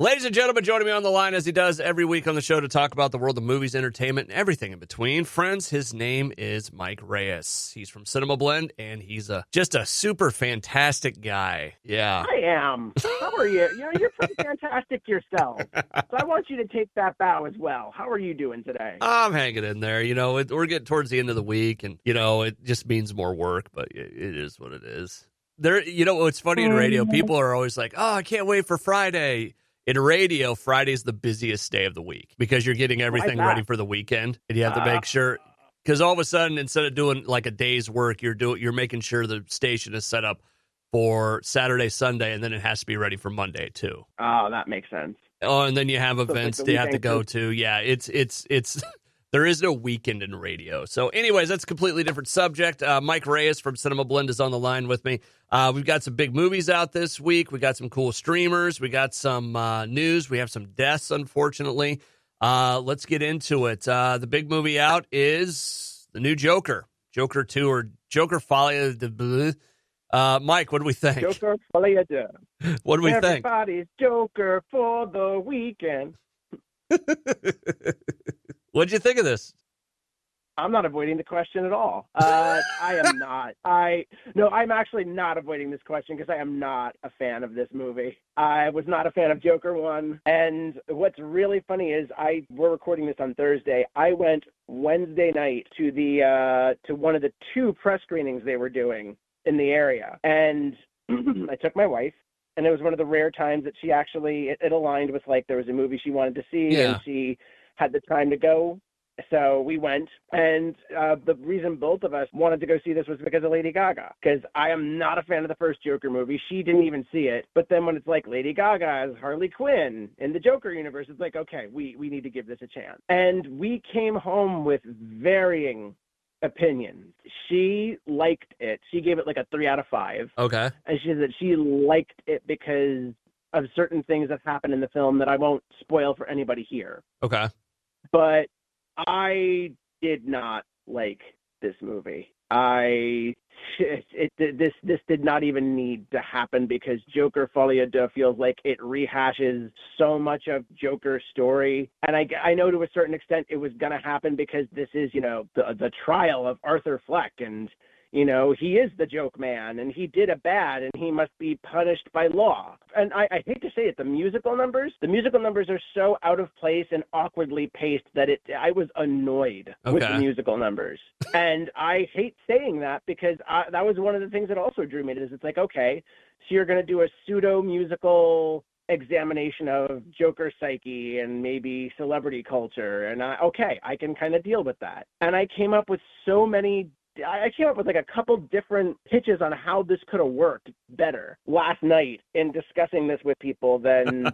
Ladies and gentlemen, joining me on the line as he does every week on the show to talk about the world of movies, entertainment, and everything in between. Friends, his name is Mike Reyes. He's from CinemaBlend, and he's just a super fantastic guy. Yeah. I am. How are you? You're pretty fantastic yourself. So I want you to take that bow as well. How are you doing today? I'm hanging in there. We're getting towards the end of the week, and, it just means more work, but it is what it is. What's funny in radio, people are always like, oh, I can't wait for Friday. In radio, Friday's the busiest day of the week because you're getting everything ready for the weekend, and you have to make sure, because all of a sudden, instead of doing like a day's work, you're making sure the station is set up for Saturday, Sunday, and then it has to be ready for Monday too. Oh, that makes sense. Oh, and then you have events that you have to go to. Yeah, it's there is no weekend in radio. So anyways, that's a completely different subject. Mike Reyes from CinemaBlend is on the line with me. We've got some big movies out this week. We got some cool streamers. We got some news. We have some deaths, unfortunately. Let's get into it. The big movie out is the new Joker. Joker 2 or Joker Folie. Mike, what do we think? Joker Folie. What do we think? Everybody's Joker for the weekend. What'd you think of this? I'm not avoiding the question at all. I am not. I'm actually not avoiding this question because I am not a fan of this movie. I was not a fan of Joker 1. And what's really funny is we're recording this on Thursday. I went Wednesday night to one of the 2 press screenings they were doing in the area. And I took my wife. And it was one of the rare times that she actually, it aligned with, like, there was a movie she wanted to see, and she had the time to go. So we went, and the reason both of us wanted to go see this was because of Lady Gaga, because I am not a fan of the first Joker movie. She didn't even see it. But then when it's like Lady Gaga as Harley Quinn in the Joker universe, it's like, okay, we need to give this a chance. And we came home with varying opinions. She liked it. She gave it like a 3 out of 5. Okay. And she said that she liked it because of certain things that happen in the film that I won't spoil for anybody here. Okay. But I did not like this movie. This did not even need to happen because Joker Folie feels like it rehashes so much of Joker's story. And I know to a certain extent it was going to happen because this is, the trial of Arthur Fleck, and he is the joke man, and he did a bad, and he must be punished by law. And I hate to say it, the musical numbers are so out of place and awkwardly paced that I was annoyed with the musical numbers. And I hate saying that because that was one of the things that also drew me to this. It's like, okay, so you're going to do a pseudo-musical examination of Joker psyche and maybe celebrity culture, and I can kind of deal with that. And I came up with like a couple different pitches on how this could have worked better last night in discussing this with people than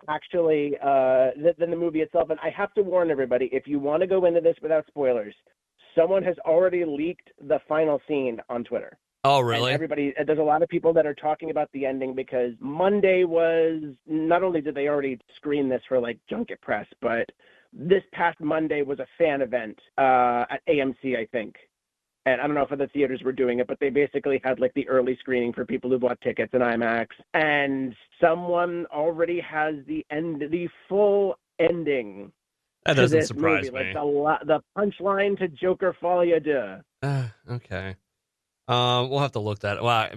actually than the movie itself. And I have to warn everybody, if you want to go into this without spoilers, someone has already leaked the final scene on Twitter. Oh, really? And there's a lot of people that are talking about the ending because Monday was, not only did they already screen this for like junket press, but this past Monday was a fan event at AMC, I think. And I don't know if other theaters were doing it, but they basically had like the early screening for people who bought tickets in IMAX. And someone already has the full ending. That doesn't surprise me. Like the punchline to Joker Folie. Okay. We'll have to look that up. Well,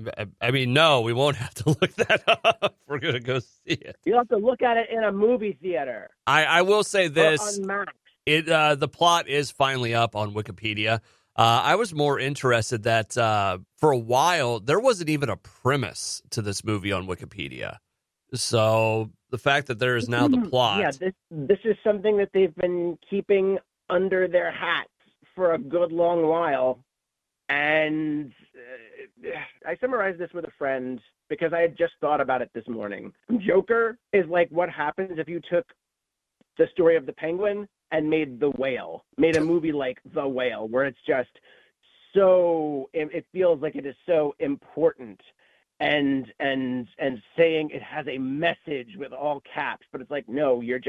I mean, no, we won't have to look that up. We're going to go see it. You'll have to look at it in a movie theater. I will say this. Or on Max. The plot is finally up on Wikipedia. I was more interested that for a while, there wasn't even a premise to this movie on Wikipedia. So the fact that there is now the plot. Yeah, this is something that they've been keeping under their hats for a good long while. And I summarized this with a friend because I had just thought about it this morning. Joker is like what happens if you took the story of the Penguin and made The Whale, made a movie like The Whale, where it's just so, it feels like it is so important and saying it has a message with all caps, but it's like, no, you're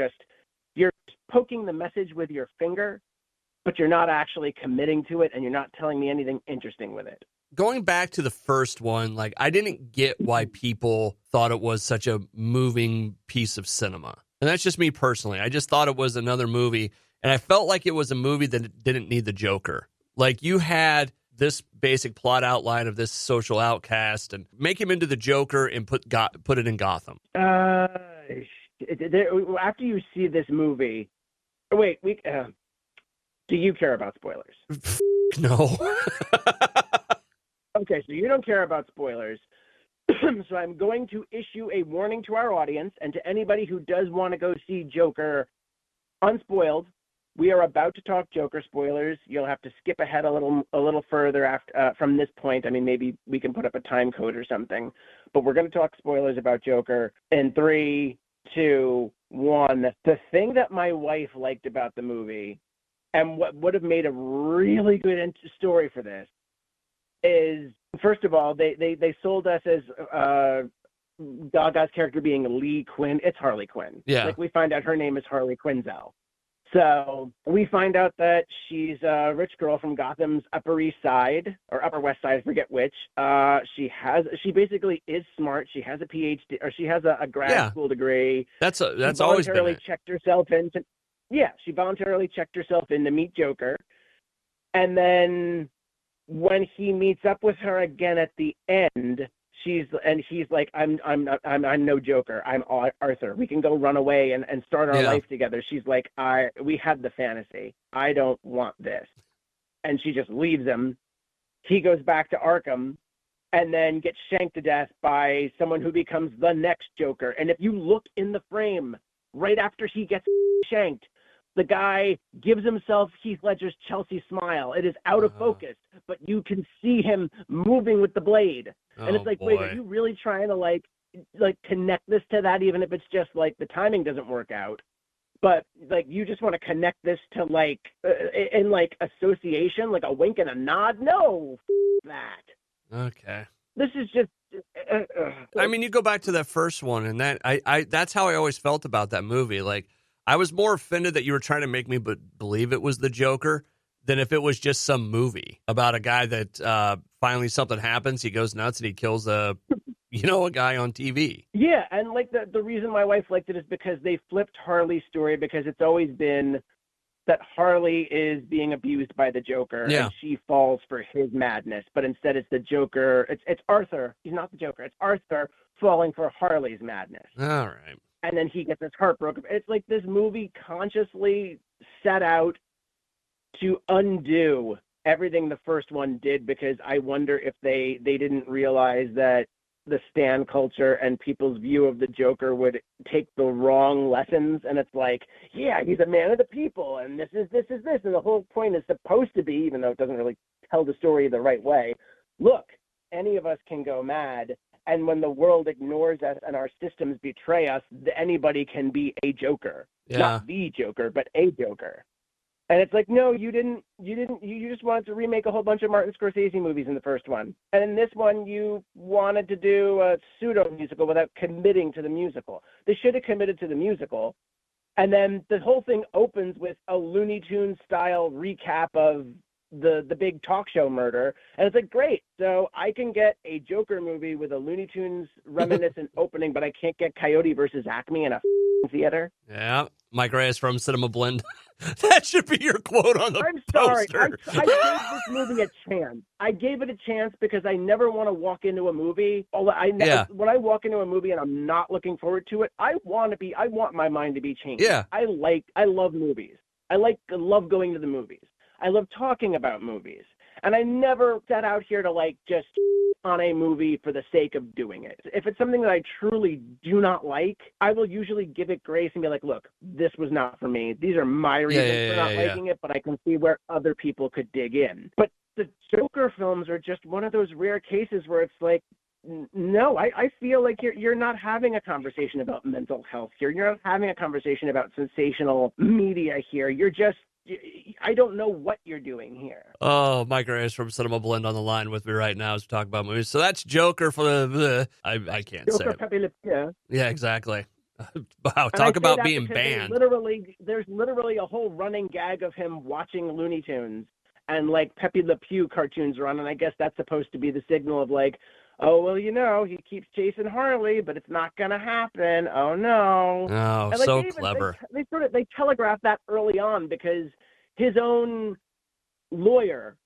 poking the message with your finger, but you're not actually committing to it, and you're not telling me anything interesting with it. going back to the first one, like, I didn't get why people thought it was such a moving piece of cinema. And that's just me personally. I just thought it was another movie, and I felt like it was a movie that didn't need the Joker. Like, you had this basic plot outline of this social outcast and make him into the Joker and put it in Gotham. After you see this movie, wait, do you care about spoilers? No. Okay, so you don't care about spoilers. So I'm going to issue a warning to our audience and to anybody who does want to go see Joker unspoiled. We are about to talk Joker spoilers. You'll have to skip ahead a little further after from this point. I mean, maybe we can put up a time code or something. But we're going to talk spoilers about Joker in 3, 2, 1. The thing that my wife liked about the movie, and what would have made a really good story for this, is, first of all, they sold us as Gaga's character being Lee Quinn. It's Harley Quinn. Yeah. Like, we find out her name is Harley Quinzel. So we find out that she's a rich girl from Gotham's Upper East Side or Upper West Side, I forget which. She basically is smart. She has a PhD, or she has a grad school degree. That's always been it. She voluntarily checked herself in to meet Joker, and then when he meets up with her again at the end, he's like, I'm no Joker. I'm Arthur. We can go run away and start our life together. She's like, we had the fantasy. I don't want this. And she just leaves him. He goes back to Arkham and then gets shanked to death by someone who becomes the next Joker. And if you look in the frame right after he gets shanked, the guy gives himself Heath Ledger's Chelsea smile. It is out of focus, but you can see him moving with the blade. And it's like, wait, are you really trying to like connect this to that, even if it's just like the timing doesn't work out? But like, you just want to connect this to like in like association, like a wink and a nod? No, that. Okay. This is just. I mean, you go back to that first one, and that I that's how I always felt about that movie. Like, I was more offended that you were trying to make me believe it was the Joker than if it was just some movie about a guy that finally something happens, he goes nuts, and he kills a guy on TV. Yeah, and like the reason my wife liked it is because they flipped Harley's story, because it's always been that Harley is being abused by the Joker, and she falls for his madness. But instead, it's the Joker. It's Arthur. He's not the Joker. It's Arthur falling for Harley's madness. All right. And then he gets his heart broken. It's like this movie consciously set out to undo everything the first one did, because I wonder if they didn't realize that the stan culture and people's view of the Joker would take the wrong lessons. And it's like, yeah, he's a man of the people, and this is this. And the whole point is supposed to be, even though it doesn't really tell the story the right way, look, any of us can go mad. And when the world ignores us and our systems betray us, anybody can be a Joker. Yeah. Not the Joker, but a Joker. And it's like, no, you didn't. You just wanted to remake a whole bunch of Martin Scorsese movies in the first one. And in this one, you wanted to do a pseudo-musical without committing to the musical. They should have committed to the musical. And then the whole thing opens with a Looney Tunes style recap of the big talk show murder. And it's like, great. So I can get a Joker movie with a Looney Tunes reminiscent opening, but I can't get Coyote versus Acme in a theater. Yeah. Mike Reyes from CinemaBlend. That should be your quote on the I'm sorry. poster. I gave this movie a chance. I gave it a chance because I never want to walk into a movie. When I walk into a movie and I'm not looking forward to it, I want my mind to be changed. Yeah. I love movies. I love going to the movies. I love talking about movies. And I never set out here to like just on a movie for the sake of doing it. If it's something that I truly do not like, I will usually give it grace and be like, look, this was not for me. These are my reasons for not liking it, but I can see where other people could dig in. But the Joker films are just one of those rare cases where it's like, no, I feel like you're not having a conversation about mental health here. You're not having a conversation about sensational media here. You're just, I don't know what you're doing here. Oh, Mike Reyes from CinemaBlend on the line with me right now as we talk about movies. So that's Joker for the I can't Joker say it. Yeah, exactly. Wow, talk about being banned. There's literally a whole running gag of him watching Looney Tunes. and like Pepe Le Pew cartoons are on, and I guess that's supposed to be the signal of like, oh, well, he keeps chasing Harley, but it's not gonna happen. Oh no. Oh, And like so clever. they telegraph that early on because his own lawyer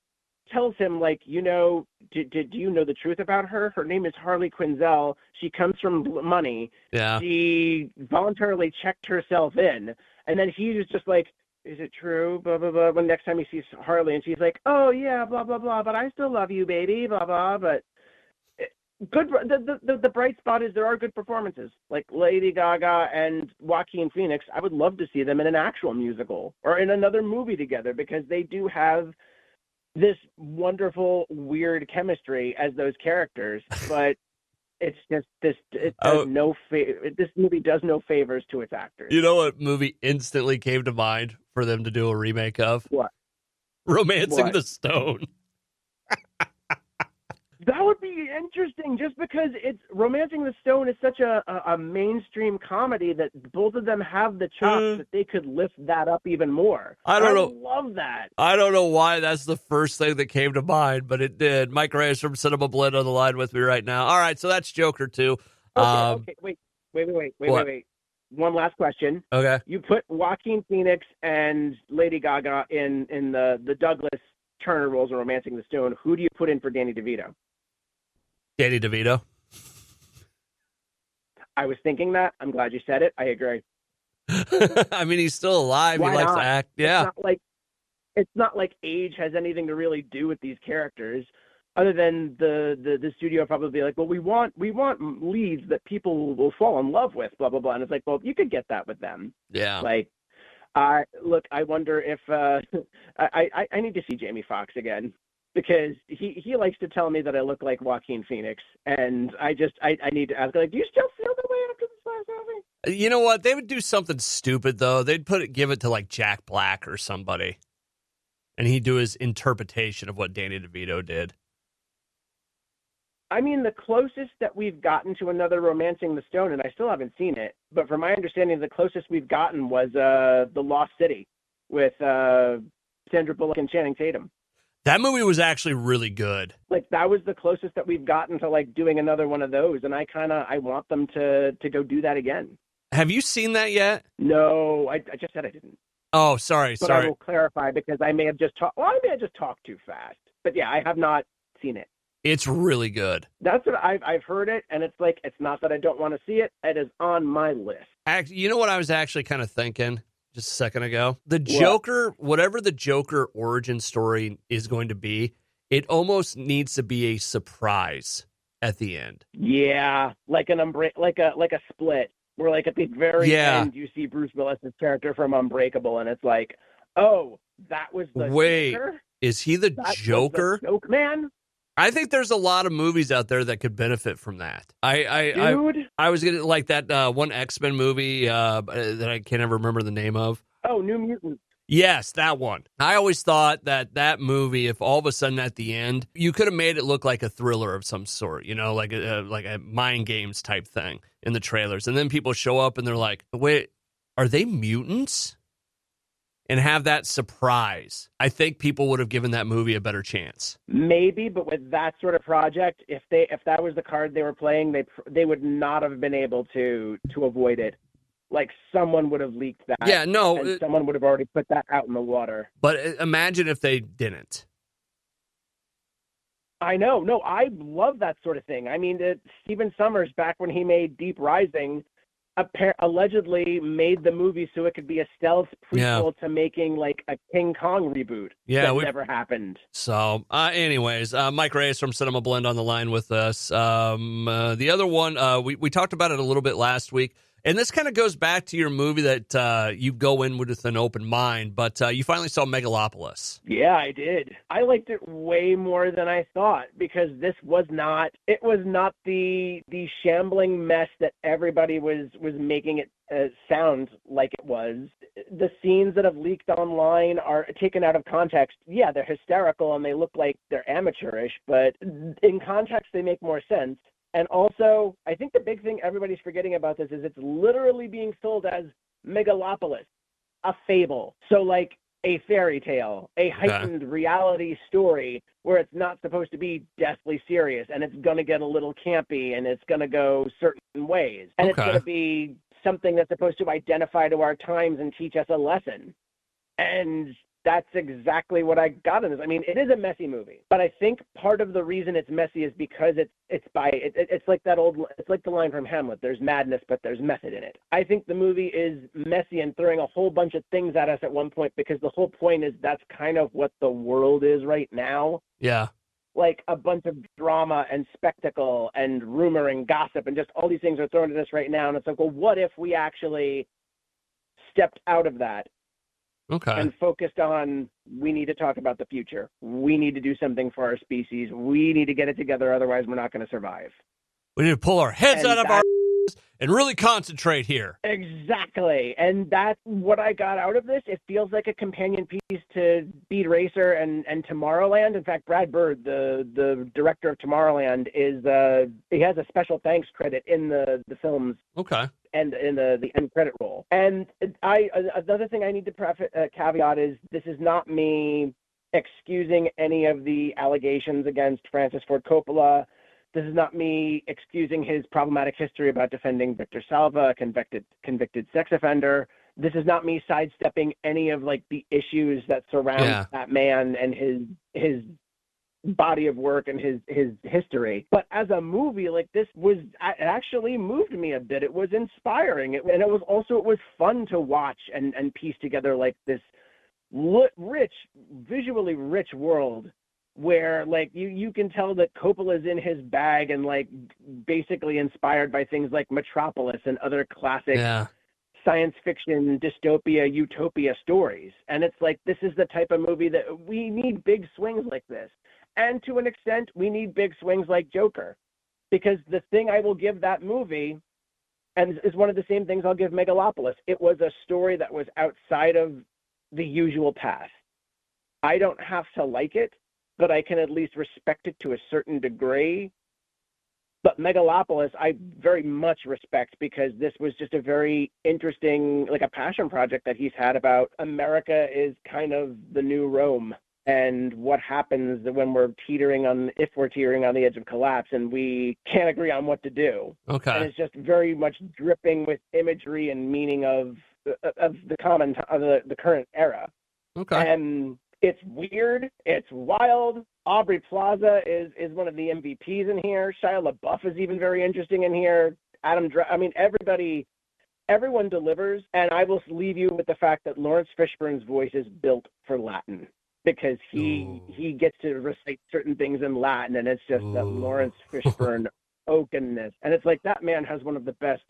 tells him, like, do you know the truth about her? Her name is Harley Quinzel. She comes from money. Yeah. She voluntarily checked herself in. And then he was just like, is it true? Blah, blah, blah. When next time he sees Harley, and she's like, oh, yeah, blah, blah, blah, but I still love you, baby, blah, blah. But good. The bright spot is there are good performances. Like Lady Gaga and Joaquin Phoenix, I would love to see them in an actual musical or in another movie together because they do have this wonderful, weird chemistry as those characters, but it's just this movie does no favors to its actors. You know what movie instantly came to mind for them to do a remake of? What? Romancing the Stone. That would be interesting just because it's Romancing the Stone is such a mainstream comedy that both of them have the chops that they could lift that up even more. I don't know. Love that. I don't know why that's the first thing that came to mind, but it did. Mike Reyes from CinemaBlend on the line with me right now. All right, so that's Joker 2. Okay, wait. One last question. Okay. You put Joaquin Phoenix and Lady Gaga in the Douglas Turner roles in Romancing the Stone. Who do you put in for Danny DeVito? Danny DeVito. I was thinking that. I'm glad you said it. I agree. I mean, he's still alive. Why he likes not? to act. Yeah. It's not like age has anything to really do with these characters, other than the studio probably be like, well, we want leads that people will fall in love with, blah blah blah. And it's like, well, you could get that with them. Yeah. Like, look, I wonder if I need to see Jamie Foxx again. Because he likes to tell me that I look like Joaquin Phoenix, and I need to ask, like, do you still feel that way after this last movie? You know what? They would do something stupid though. They'd give it to like Jack Black or somebody, and he'd do his interpretation of what Danny DeVito did. I mean, the closest that we've gotten to another Romancing the Stone, and I still haven't seen it, but from my understanding, the closest we've gotten was The Lost City with Sandra Bullock and Channing Tatum. That movie was actually really good. Like, that was the closest that we've gotten to, like, doing another one of those, and I want them to go do that again. Have you seen that yet? No, I just said I didn't. Oh, sorry. But I will clarify because I may have just talked too fast. But yeah, I have not seen it. It's really good. That's what I've heard it, and it's like, it's not that I don't want to see it. It is on my list. Actually, you know what I was actually kind of thinking? Just a second ago. The Joker, whatever the Joker origin story is going to be, it almost needs to be a surprise at the end. Yeah, like like a split, where like at the very end you see Bruce Willis's character from Unbreakable, and it's like, oh, that was the Joker? Is he the Joker? Joke man. I think there's a lot of movies out there that could benefit from that. I was gonna like that one X-Men movie that I can't ever remember the name of. Oh, New Mutants. Yes, that one. I always thought that movie, if all of a sudden at the end, you could have made it look like a thriller of some sort, like a Mind Games type thing in the trailers, and then people show up and they're like, "Wait, are they mutants?" And have that surprise. I think people would have given that movie a better chance. Maybe, but with that sort of project, if that was the card they were playing, they would not have been able to avoid it. Like, someone would have leaked that. Yeah, no. And someone would have already put that out in the water. But imagine if they didn't. I know. No, I love that sort of thing. I mean, Stephen Sommers, back when he made Deep Rising, allegedly made the movie so it could be a stealth prequel to making like a King Kong reboot. Yeah, that never happened. So, anyways, Mike Reyes from CinemaBlend on the line with us. The other one, we talked about it a little bit last week, and this kind of goes back to your movie that you go in with an open mind, but you finally saw Megalopolis. Yeah, I did. I liked it way more than I thought because this was not the shambling mess that everybody was making it sound like it was. The scenes that have leaked online are taken out of context. Yeah, they're hysterical and they look like they're amateurish, but in context they make more sense. And also, I think the big thing everybody's forgetting about this is it's literally being sold as Megalopolis, a fable. So, like, a fairy tale, a heightened reality story where it's not supposed to be deathly serious, and it's going to get a little campy, and it's going to go certain ways. And it's going to be something that's supposed to identify to our times and teach us a lesson. And that's exactly what I got in this. I mean, it is a messy movie, but I think part of the reason it's messy is because it's like it's like the line from Hamlet. There's madness, but there's method in it. I think the movie is messy and throwing a whole bunch of things at us at one point, because the whole point is that's kind of what the world is right now. Yeah. Like a bunch of drama and spectacle and rumor and gossip and just all these things are thrown at us right now. And it's like, well, what if we actually stepped out of that? And focused on, we need to talk about the future. We need to do something for our species. We need to get it together. Otherwise, we're not going to survive. We need to pull our heads out of our and really concentrate here. Exactly. And that's what I got out of this. It feels like a companion piece to Speed Racer and Tomorrowland. In fact, Brad Bird, the director of Tomorrowland, he has a special thanks credit in the films. And in the end credit roll. And another thing I need to caveat is this is not me excusing any of the allegations against Francis Ford Coppola. This is not me excusing his problematic history about defending Victor Salva, a convicted sex offender. This is not me sidestepping any of like the issues that surround that man and his body of work and his history. But as a movie, like, this it actually moved me a bit. It was inspiring, and it was fun to watch and piece together like this visually rich world where like you can tell that Coppola's in his bag and like basically inspired by things like Metropolis and other classic science fiction, dystopia, utopia stories. And it's like, this is the type of movie that we need, big swings like this. And to an extent, we need big swings like Joker, because the thing I will give that movie, and is one of the same things I'll give Megalopolis, it was a story that was outside of the usual path. I don't have to like it, but I can at least respect it to a certain degree. But Megalopolis, I very much respect, because this was just a very interesting, like a passion project that he's had about America is kind of the new Rome. And what happens when if we're teetering on the edge of collapse and we can't agree on what to do. And it's just very much dripping with imagery and meaning of the current era. And it's weird. It's wild. Aubrey Plaza is one of the MVPs in here. Shia LaBeouf is even very interesting in here. Everyone delivers. And I will leave you with the fact that Lawrence Fishburne's voice is built for Latin, because he gets to recite certain things in Latin, and it's just that Lawrence Fishburne okenness. And it's like, that man has one of the best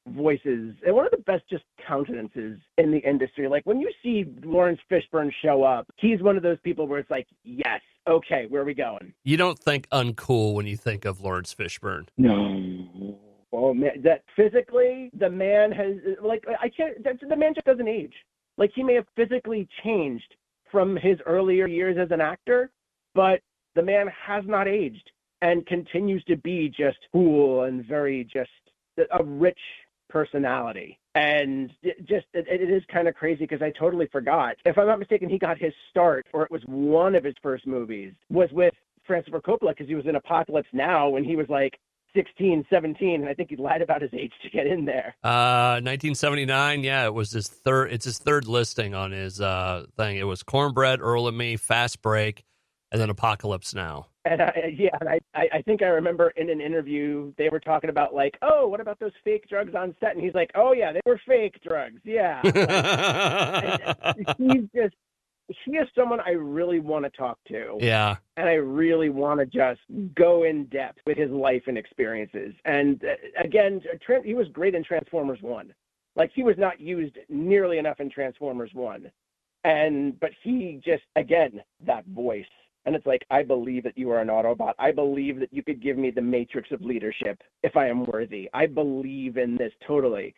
voices and one of the best just countenances in the industry. Like, when you see Lawrence Fishburne show up, he's one of those people where it's like, yes, okay, where are we going? You don't think uncool when you think of Lawrence Fishburne. No. Oh man, that physically, the man has, like, the man just doesn't age. Like, he may have physically changed from his earlier years as an actor, but the man has not aged and continues to be just cool and very just a rich personality. And it is kind of crazy, because I totally forgot. If I'm not mistaken, he got his start, or it was one of his first movies, was with Francis Ford Coppola, because he was in Apocalypse Now when he was like 16, 17, and I think he lied about his age to get in there. 1979, it was his third. It's his third listing on his thing. It was Cornbread, Earl and Me, Fast Break, and then Apocalypse Now. And I think I remember in an interview they were talking about like, oh, what about those fake drugs on set? And he's like, oh yeah, they were fake drugs, yeah. He is someone I really want to talk to. Yeah. And I really want to just go in depth with his life and experiences. And again, he was great in Transformers 1. Like, he was not used nearly enough in Transformers 1. But he just, again, that voice. And it's like, I believe that you are an Autobot. I believe that you could give me the matrix of leadership if I am worthy. I believe in this totally.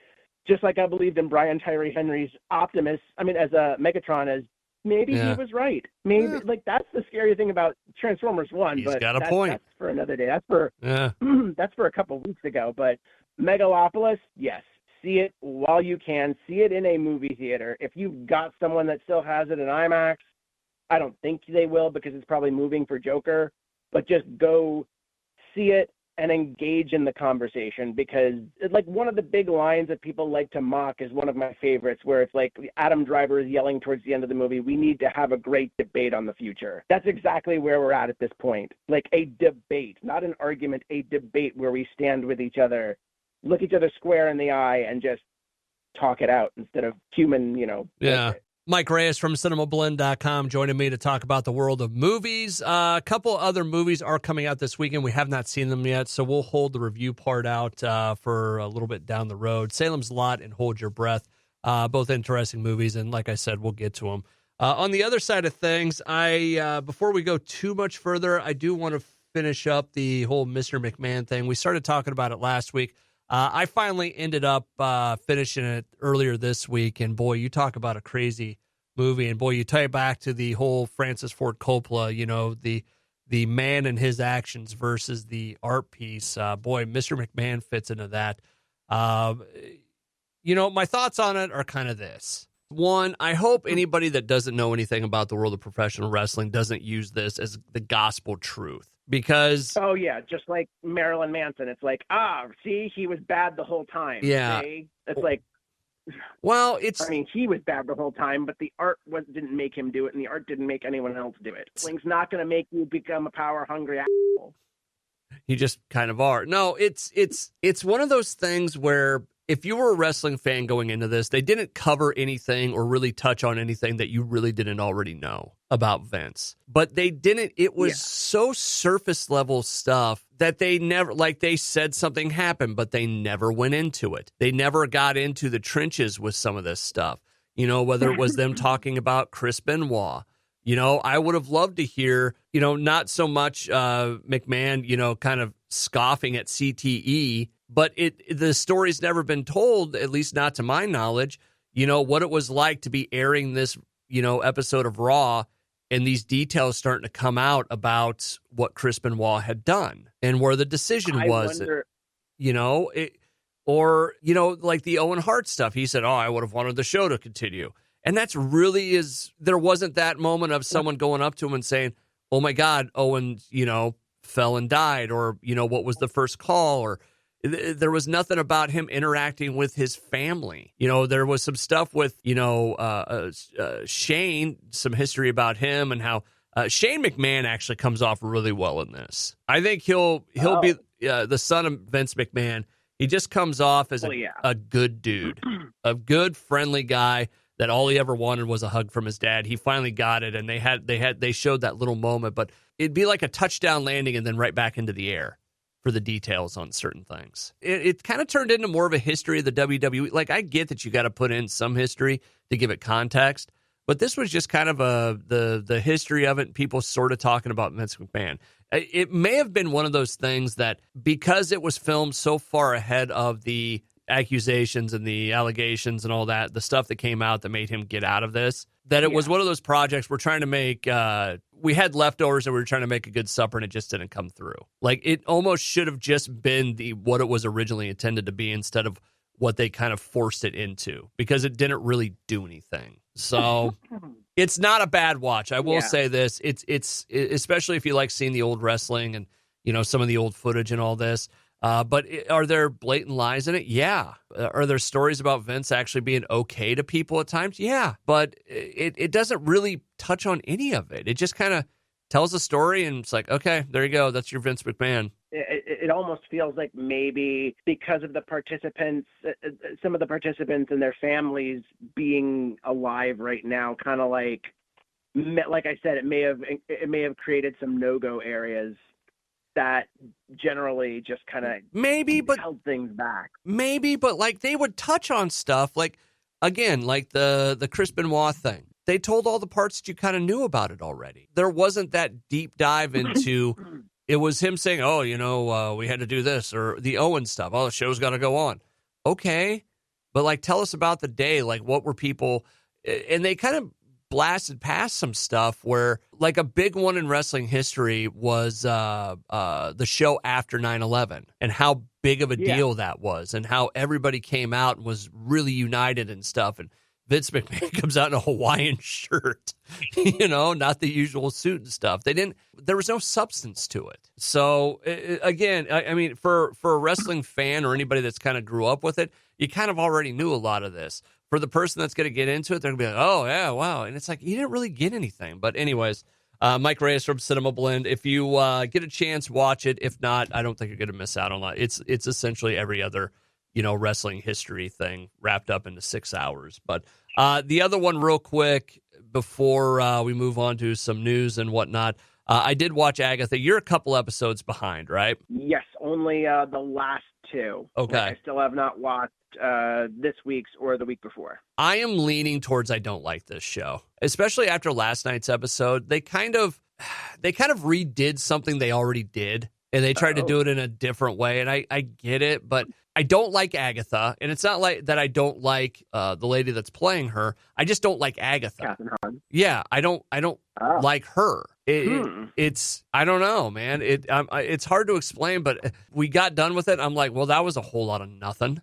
Just like I believed in Brian Tyree Henry's Optimus, as a Megatron, as maybe he was right. Maybe like, that's the scary thing about Transformers 1. He's got a point. That's for another day. That's for a couple of weeks ago. But Megalopolis, yes, see it while you can. See it in a movie theater. If you've got someone that still has it in IMAX, I don't think they will because it's probably moving for Joker, but just go see it and engage in the conversation, because it's like one of the big lines that people like to mock is one of my favorites, where it's like Adam Driver is yelling towards the end of the movie, "We need to have a great debate on the future." That's exactly where we're at this point. Like a debate, not an argument, a debate where we stand with each other, look each other square in the eye and just talk it out instead of human, Yeah. bullshit. Mike Reyes from CinemaBlend.com joining me to talk about the world of movies. A couple other movies are coming out this weekend. We have not seen them yet, so we'll hold the review part out for a little bit down the road. Salem's Lot and Hold Your Breath, both interesting movies, and like I said, we'll get to them. On the other side of things, before we go too much further, I do want to finish up the whole Mr. McMahon thing. We started talking about it last week. I finally ended up finishing it earlier this week, and boy, you talk about a crazy movie, and boy, you tie it back to the whole Francis Ford Coppola, the man and his actions versus the art piece. Boy, Mr. McMahon fits into that. My thoughts on it are kind of this. One, I hope anybody that doesn't know anything about the world of professional wrestling doesn't use this as the gospel truth. Because oh yeah, just like Marilyn Manson, it's like, see, he was bad the whole time. Yeah, see? It's like, well, he was bad the whole time, but the art didn't make him do it, and the art didn't make anyone else do it. Wrestling's not going to make you become a power hungry asshole. You just kind of are. No, it's one of those things where if you were a wrestling fan going into this, they didn't cover anything or really touch on anything that you really didn't already know about Vince. But they didn't, it was so surface level stuff that they never, like they said something happened, but they never went into it. They never got into the trenches with some of this stuff. Whether it was them talking about Chris Benoit. I would have loved to hear, not so much McMahon, kind of scoffing at CTE, but the story's never been told, at least not to my knowledge, what it was like to be airing this, episode of Raw, and these details starting to come out about what Chris Benoit had done and where the decision was. Wonder... like the Owen Hart stuff. He said, I would have wanted the show to continue. And that's really there wasn't that moment of someone going up to him and saying, oh my God, Owen, fell and died, or, what was the first call, or there was nothing about him interacting with his family. There was some stuff with, Shane, some history about him and how Shane McMahon actually comes off really well in this. I think he'll be the son of Vince McMahon. He just comes off as a good dude, a good, friendly guy that all he ever wanted was a hug from his dad. He finally got it, and they showed that little moment, but it'd be like a touchdown landing and then right back into the air for the details on certain things. It kind of turned into more of a history of the WWE. Like, I get that you got to put in some history to give it context, but this was just kind of the history of it, and people sort of talking about Vince McMahon. It may have been one of those things that because it was filmed so far ahead of the accusations and the allegations and all that, the stuff that came out that made him get out of this, that it was one of those projects we're trying to make, we had leftovers and we were trying to make a good supper and it just didn't come through. Like, it almost should have just been what it was originally intended to be instead of what they kind of forced it into, because it didn't really do anything. So it's not a bad watch. I will say this. It's especially if you like seeing the old wrestling and, some of the old footage and all this. But are there blatant lies in it? Yeah. Are there stories about Vince actually being okay to people at times? Yeah. But it doesn't really touch on any of it. It just kind of tells a story, and it's like, okay, there you go. That's your Vince McMahon. It almost feels like maybe because of the participants, some of the participants and their families being alive right now, kind of like I said, it may have created some no-go areas that generally just kind of held things back. Maybe, but like they would touch on stuff like, again, like the Chris Benoit thing. They told all the parts that you kind of knew about it already. There wasn't that deep dive into, it was him saying, we had to do this, or the Owen stuff. Oh, the show's got to go on. Okay. But like, tell us about the day. Like, what were people, and they kind of blasted past some stuff where, like, a big one in wrestling history was the show after 9/11 and how big of a deal that was and how everybody came out and was really united and stuff. And Vince McMahon comes out in a Hawaiian shirt, not the usual suit and stuff. There was no substance to it. So again, I mean, for a wrestling fan or anybody that's kind of grew up with it, you kind of already knew a lot of this. For the person that's going to get into it, they're going to be like, oh yeah, wow. And it's like, you didn't really get anything. But anyways, Mike Reyes from CinemaBlend. If you get a chance, watch it. If not, I don't think you're going to miss out on that. It's essentially every other, wrestling history thing wrapped up into 6 hours. But the other one real quick before we move on to some news and whatnot, I did watch Agatha. You're a couple episodes behind, right? Yes, only the last two. Okay. I still have not watched this week's or the week before. I am leaning towards I don't like this show, especially after last night's episode. They kind of redid something they already did, and they tried to do it in a different way. And I get it, but I don't like Agatha, and it's not like that I don't like the lady that's playing her. I just don't like Agatha. Catherine Hahn. Yeah, I don't like her. It's I don't know, man. It's hard to explain, but we got done with it. I'm like, well, that was a whole lot of nothing.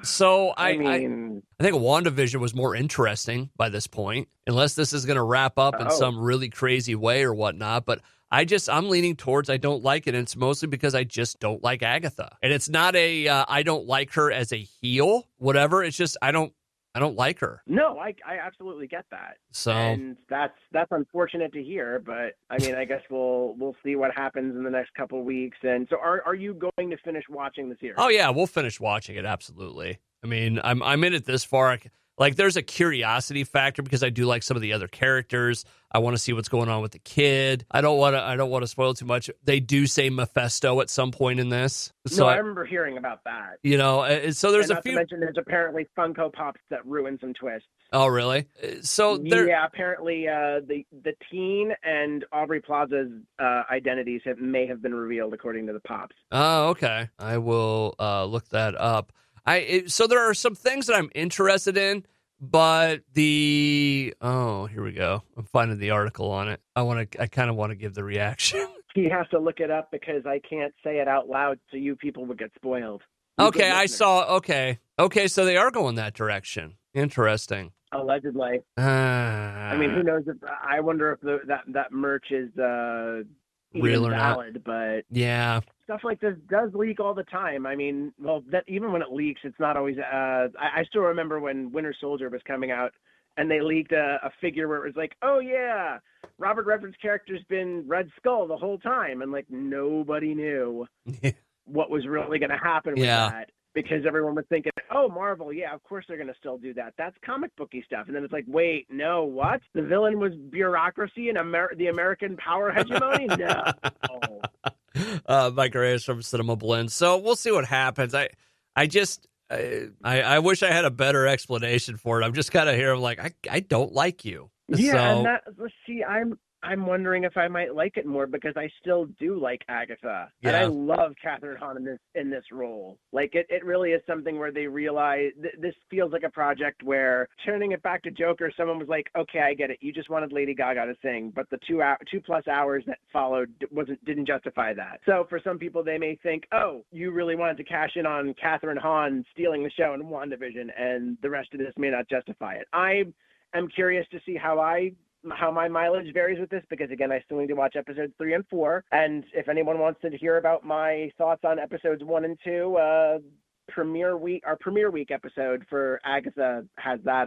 So I think WandaVision was more interesting by this point, unless this is going to wrap up in some really crazy way or whatnot. But I'm leaning towards I don't like it, and it's mostly because I just don't like Agatha. And it's not I don't like her as a heel, whatever. It's just I don't like her. No, I absolutely get that. So, and that's unfortunate to hear, but I mean, I guess we'll see what happens in the next couple of weeks. And so are you going to finish watching the series? Oh yeah, we'll finish watching it, absolutely. I mean, I'm in it this far. Like, there's a curiosity factor because I do like some of the other characters. I want to see what's going on with the kid. I don't want to spoil too much. They do say Mephisto at some point in this. So no, I remember hearing about that. So there's and a few. To mention, there's apparently Funko Pops that ruin some twists. Oh, really? So apparently the teen and Aubrey Plaza's identities may have been revealed according to the Pops. Oh, okay. I will look that up. So there are some things that I'm interested in, but here we go. I'm finding the article on it. I kind of want to give the reaction. He has to look it up because I can't say it out loud, so you people would get spoiled. Okay, I saw. Okay, so they are going that direction. Interesting. Allegedly. I mean, who knows? I wonder if that merch is real or valid, not. But yeah. Stuff like this does leak all the time. I mean, that even when it leaks, it's not always. I still remember when Winter Soldier was coming out, and they leaked a figure where it was like, "Oh yeah, Robert Redford's character's been Red Skull the whole time," and like nobody knew what was really going to happen with that because everyone was thinking, "Oh, Marvel, yeah, of course they're going to still do that. That's comic booky stuff." And then it's like, "Wait, no, what? The villain was bureaucracy and the American power hegemony? No." Mike Reyes from CinemaBlend. So we'll see what happens. I wish I had a better explanation for it. I'm just kind of here. I'm like, I don't like you. Yeah, and I'm wondering if I might like it more because I still do like Agatha. Yeah. And I love Catherine Hahn in this role. Like, it really is something where they realize this feels like a project where turning it back to Joker, someone was like, okay, I get it. You just wanted Lady Gaga to sing, but the 2+ hours that followed didn't justify that. So for some people, they may think, oh, you really wanted to cash in on Catherine Hahn stealing the show in WandaVision, and the rest of this may not justify it. I am curious to see how my mileage varies with this because, again, I still need to watch episodes 3 and 4. And if anyone wants to hear about my thoughts on episodes 1 and 2, our premiere week episode for Agatha has that.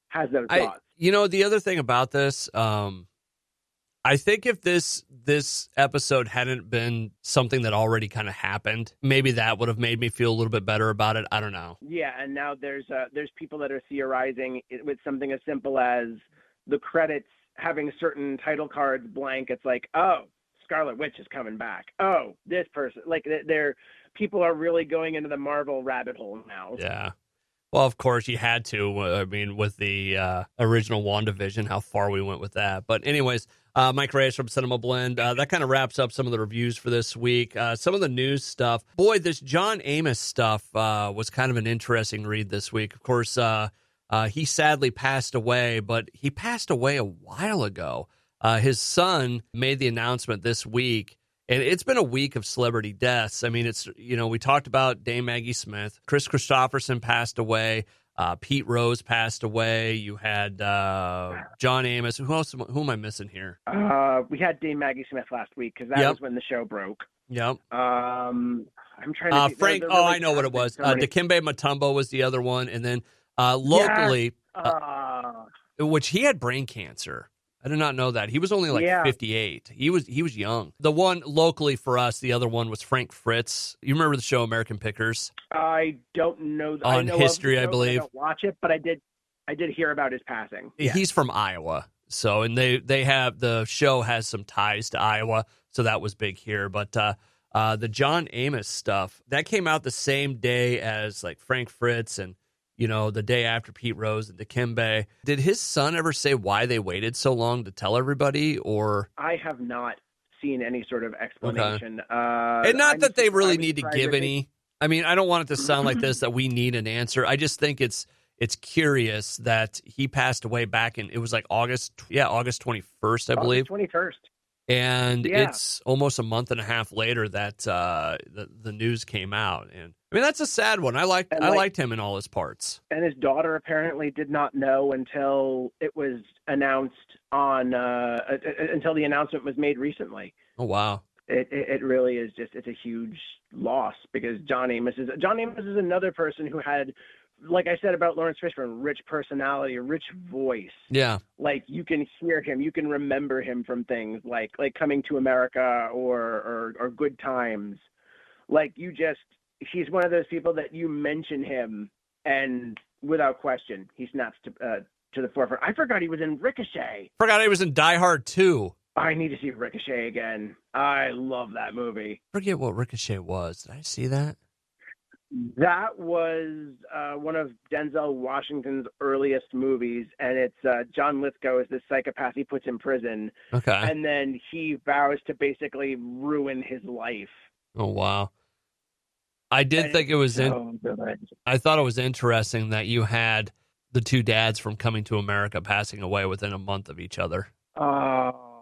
Has those thoughts. The other thing about this, I think if this episode hadn't been something that already kind of happened, maybe that would have made me feel a little bit better about it. I don't know. Yeah, and now there's people that are theorizing with something as simple as the credits having certain title cards blank. It's like, oh, Scarlet Witch is coming back. Oh, this person. Like, people are really going into the Marvel rabbit hole now. Yeah. Well, of course, you had to. I mean, with the original WandaVision, how far we went with that. But anyways, Mike Reyes from CinemaBlend. That kind of wraps up some of the reviews for this week. Some of the news stuff. Boy, this John Amos stuff was kind of an interesting read this week. Of course, He sadly passed away, but he passed away a while ago. His son made the announcement this week, and it's been a week of celebrity deaths. I mean, it's, we talked about Dame Maggie Smith. Chris Christopherson passed away. Pete Rose passed away. You had John Amos. Who else? Who am I missing here? We had Dame Maggie Smith last week because that was when the show broke. Yep. I'm trying to think. Frank. Really I know what it was. Dikembe Mutombo was the other one, and then locally, which he had brain cancer. I did not know that. He was only 58. He was young. The one locally for us, the other one was Frank Fritz. You remember the show American Pickers? I don't know. On History, I believe. I don't watch it, but I did hear about his passing. Yeah. He's from Iowa. So, and they have, the show has some ties to Iowa, so that was big here. But the John Amos stuff, that came out the same day as like Frank Fritz and, the day after Pete Rose and Dikembe. Did his son ever say why they waited so long to tell everybody, or? I have not seen any sort of explanation. Okay. And not that they really need to give any. I mean, I don't want it to sound like this, that we need an answer. I just think it's curious that he passed away back in, it was like August 21st, I believe. 21st. And it's almost a month and a half later that the news came out. And I mean, that's a sad one. I liked him in all his parts. And his daughter apparently did not know until it was announced until the announcement was made recently. Oh, wow. It really is it's a huge loss, because John Amos is another person who had, like I said about Lawrence Fishburne, rich personality, a rich voice. Yeah. Like, you can hear him, you can remember him from things like Coming to America or Good Times. Like, he's one of those people that you mention him and without question, he snaps to the forefront. I forgot he was in Ricochet. Forgot he was in Die Hard 2. I need to see Ricochet again. I love that movie. Forget what Ricochet was. Did I see that? That was one of Denzel Washington's earliest movies, and it's John Lithgow is this psychopath he puts in prison. Okay. And then he vows to basically ruin his life. Oh, wow. I did think it was I thought it was interesting that you had the two dads from Coming to America passing away within a month of each other.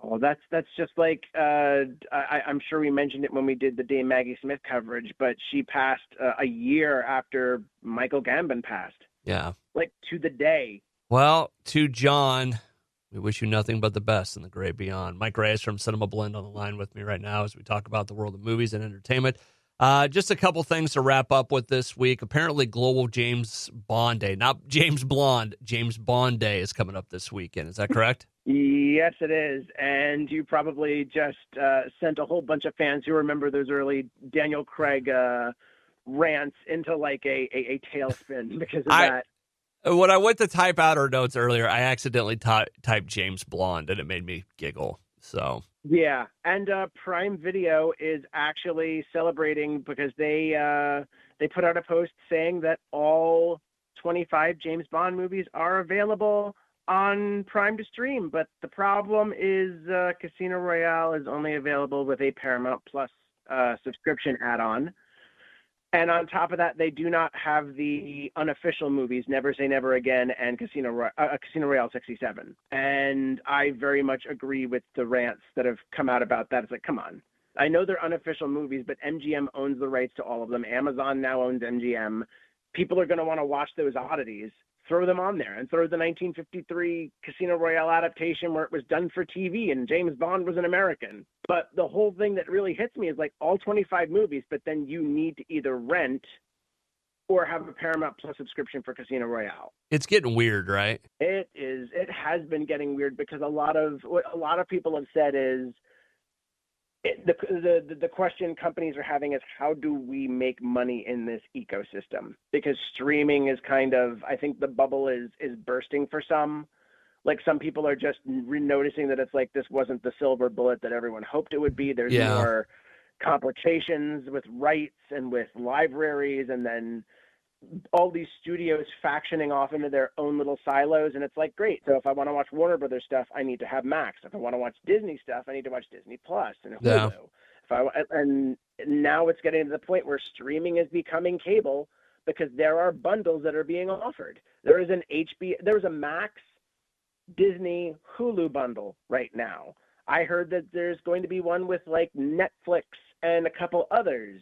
Oh, that's just like I'm sure we mentioned it when we did the Dame Maggie Smith coverage, but she passed a year after Michael Gambon passed. Yeah. Like, to the day. Well, to John, we wish you nothing but the best in the great beyond. Mike Reyes from CinemaBlend on the line with me right now as we talk about the world of movies and entertainment. Just a couple things to wrap up with this week. Apparently, Global James Bond Day, not James Blonde, James Bond Day is coming up this weekend. Is that correct? Yes, it is. And you probably just sent a whole bunch of fans who remember those early Daniel Craig rants into like a tailspin because of that. When I went to type out our notes earlier, I accidentally typed James Blonde, and it made me giggle. So yeah, and Prime Video is actually celebrating because they put out a post saying that all 25 James Bond movies are available on Prime to stream. But the problem is Casino Royale is only available with a Paramount Plus subscription add-on. And on top of that, they do not have the unofficial movies, Never Say Never Again and Casino Royale 67. And I very much agree with the rants that have come out about that. It's like, come on. I know they're unofficial movies, but MGM owns the rights to all of them. Amazon now owns MGM. People are going to want to watch those oddities. Throw them on there and throw the 1953 Casino Royale adaptation where it was done for TV and James Bond was an American. But the whole thing that really hits me is like all 25 movies, but then you need to either rent or have a Paramount Plus subscription for Casino Royale. It's getting weird, right? It is. It has been getting weird because what a lot of people have said is the question companies are having is how do we make money in this ecosystem? Because streaming is kind of, I think the bubble is bursting for some. Like, some people are just noticing that it's like this wasn't the silver bullet that everyone hoped it would be. There's more complications with rights and with libraries, and then all these studios factioning off into their own little silos. And it's like, great. So if I want to watch Warner Brothers stuff, I need to have Max. If I want to watch Disney stuff, I need to watch Disney Plus and Hulu. And now it's getting to the point where streaming is becoming cable. because there are bundles that are being offered. There is there's a Max, Disney, Hulu bundle right now. I heard that there's going to be one with like Netflix and a couple others.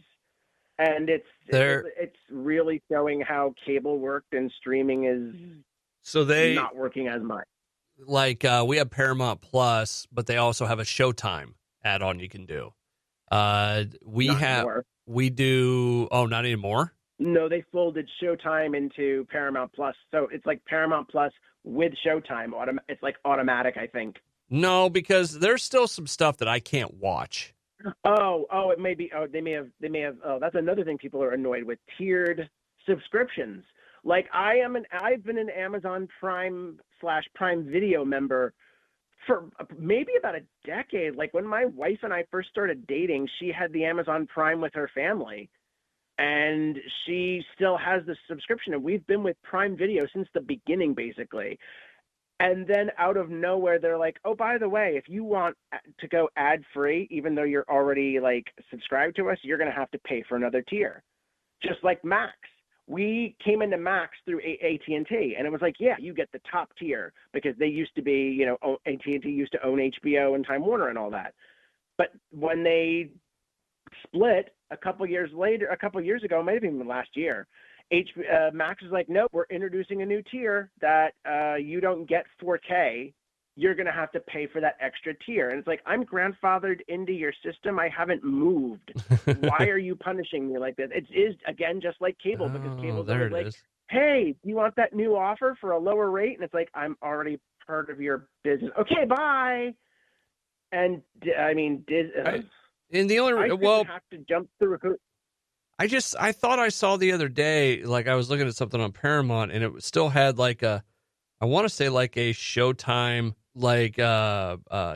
And it's really showing how cable worked and streaming is not working as much. Like we have Paramount Plus, but they also have a Showtime add-on you can do. We do. Oh, not anymore. No, they folded Showtime into Paramount Plus, so it's like Paramount Plus with Showtime. It's like automatic, I think. No, because there's still some stuff that I can't watch. Oh, it may be. Oh, they may have. Oh, that's another thing people are annoyed with: tiered subscriptions. Like I've been an Amazon Prime/Prime Video member for maybe about a decade. Like when my wife and I first started dating, she had the Amazon Prime with her family, and she still has the subscription. And we've been with Prime Video since the beginning, basically. And then out of nowhere, they're like, oh, by the way, if you want to go ad-free, even though you're already like subscribed to us, you're going to have to pay for another tier. Just like Max. We came into Max through AT&T, and it was like, yeah, you get the top tier because they used to be, AT&T used to own HBO and Time Warner and all that. But when they split a couple years ago, maybe even last year, Max is like, nope, we're introducing a new tier that you don't get 4K. You're going to have to pay for that extra tier. And it's like, I'm grandfathered into your system. I haven't moved. Why are you punishing me like this? It is, again, just like cable, because cable's always like, hey, do you want that new offer for a lower rate? And it's like, I'm already part of your business. Okay, bye. And I mean, and the only have to jump through. I thought I saw the other day, like I was looking at something on Paramount, and it still had like I want to say like a Showtime, like but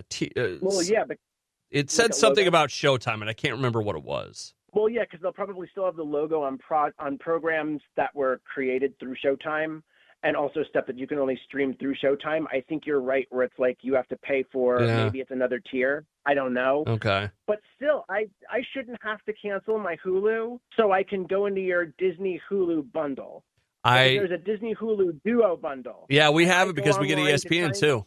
it said something about Showtime, and I can't remember what it was. Well, yeah, because they'll probably still have the logo on programs that were created through Showtime, and also stuff that you can only stream through Showtime. I think you're right, where it's like you have to pay for maybe it's another tier. I don't know. Okay. But still, I shouldn't have to cancel my Hulu so I can go into your Disney Hulu bundle. There's a Disney Hulu Duo bundle. Yeah, we have it because we get ESPN too.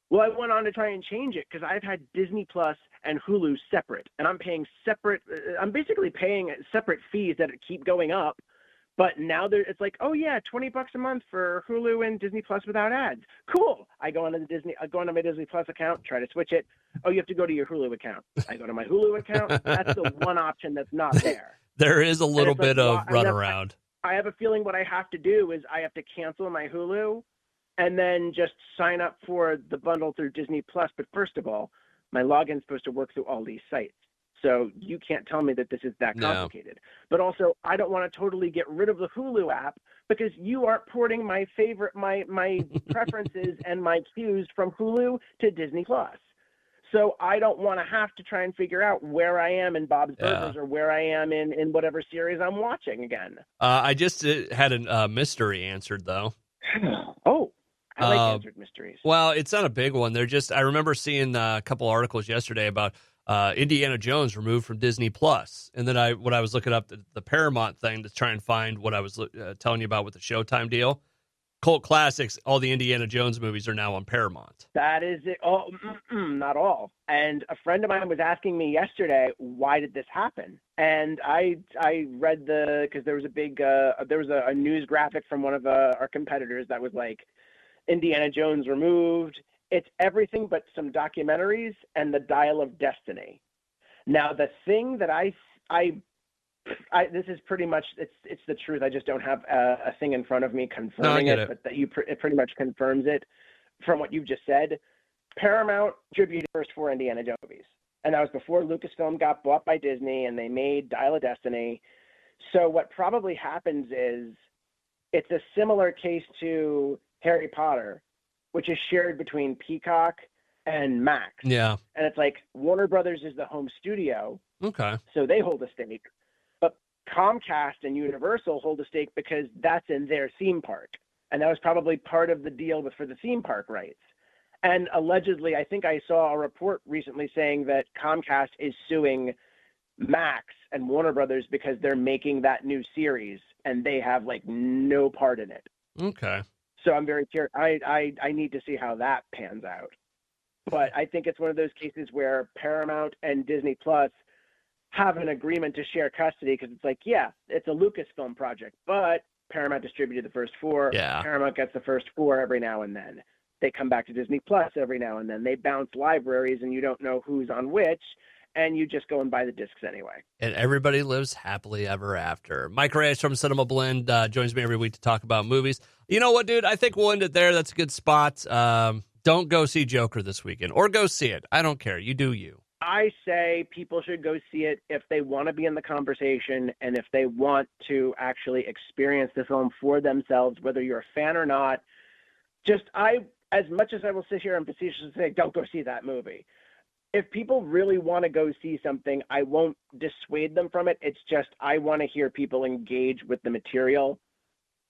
Well, I went on to try and change it because I've had Disney Plus and Hulu separate, and I'm paying separate. I'm basically paying separate fees that keep going up. But now it's like, oh yeah, $20 a month for Hulu and Disney Plus without ads. Cool. I go onto my Disney Plus account, try to switch it. Oh, you have to go to your Hulu account. I go to my Hulu account. That's the one option that's not there. There is a little bit of runaround. I have a feeling what I have to do is I have to cancel my Hulu and then just sign up for the bundle through Disney Plus. But first of all, my login's supposed to work through all these sites. So you can't tell me that this is that complicated. No. But also, I don't want to totally get rid of the Hulu app because you aren't porting my preferences and my cues from Hulu to Disney Plus. So I don't want to have to try and figure out where I am in Bob's Burgers or where I am in whatever series I'm watching again. I just had a mystery answered, though. Oh, I like answered mysteries. Well, it's not a big one. I remember seeing a couple articles yesterday about Indiana Jones removed from Disney Plus, and then when I was looking up the Paramount thing to try and find what I was telling you about with the Showtime deal, cult classics, all the Indiana Jones movies are now on Paramount. That is it. Oh, not all. And a friend of mine was asking me yesterday, why did this happen? And I read because there was a news graphic from one of our competitors that was like, Indiana Jones removed. It's everything but some documentaries and the Dial of Destiny. Now, the thing that this is pretty much, it's the truth. I just don't have a thing in front of me confirming it, but it pretty much confirms it from what you've just said. Paramount distributed the first 4 Indiana Jones movies. And that was before Lucasfilm got bought by Disney and they made Dial of Destiny. So what probably happens is it's a similar case to Harry Potter, which is shared between Peacock and Max. Yeah. And it's like Warner Brothers is the home studio. Okay. So they hold a stake. But Comcast and Universal hold a stake because that's in their theme park. And that was probably part of the deal for the theme park rights. And allegedly, I think I saw a report recently saying that Comcast is suing Max and Warner Brothers because they're making that new series and they have like no part in it. Okay. So I'm very curious. I need to see how that pans out. But I think it's one of those cases where Paramount and Disney Plus have an agreement to share custody because it's like, yeah, it's a Lucasfilm project, but Paramount distributed the first 4. Yeah. Paramount gets the first 4 every now and then. They come back to Disney Plus every now and then. They bounce libraries and you don't know who's on which, and you just go and buy the discs anyway. And everybody lives happily ever after. Mike Reyes from CinemaBlend joins me every week to talk about movies. You know what, dude? I think we'll end it there. That's a good spot. Don't go see Joker this weekend, or go see it. I don't care. You do you. I say people should go see it if they want to be in the conversation and if they want to actually experience the film for themselves, whether you're a fan or not. As much as I will sit here and facetiously say, don't go see that movie. If people really want to go see something, I won't dissuade them from it. It's just I want to hear people engage with the material.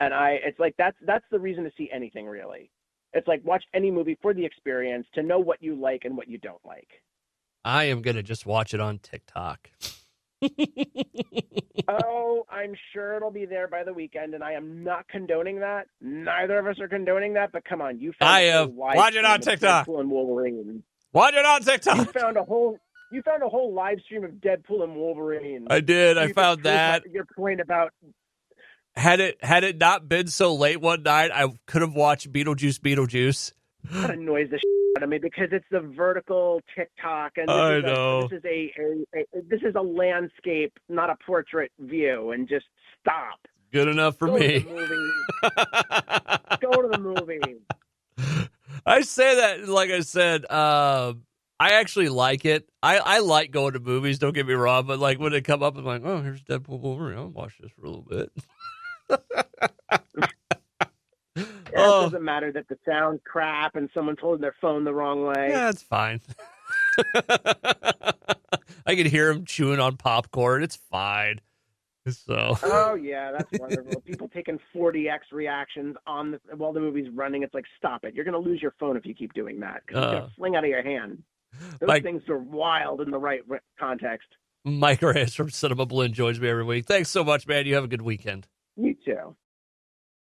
And it's like that's the reason to see anything, really. It's like watch any movie for the experience, to know what you like and what you don't like. I am going to just watch it on TikTok. Oh, I'm sure it'll be there by the weekend, and I am not condoning that. Neither of us are condoning that, but come on. I am. Watch it on TikTok. Deadpool and Wolverine. Watch it on TikTok. You found a whole live stream of Deadpool and Wolverine. I did. I found that. Your point about had it not been so late one night, I could have watched Beetlejuice. That annoys the shit out of me because it's the vertical TikTok, and this is a landscape, not a portrait view. And just stop. Good enough for me. Go to the movie. I say that, like I said, I actually like it. I like going to movies, don't get me wrong, but like when they come up, I'm like, oh, here's Deadpool Wolverine. I'll watch this for a little bit. It doesn't matter that the sound's crap and someone's holding their phone the wrong way. Yeah, it's fine. I can hear them chewing on popcorn. It's fine. So. Oh yeah, that's wonderful. People taking 40x reactions while the movie's running. It's like, stop it! You're gonna lose your phone if you keep doing that because it's gonna fling out of your hand. Those things are wild in the right context. Mike Reyes from CinemaBlend joins me every week. Thanks so much, man. You have a good weekend. You too.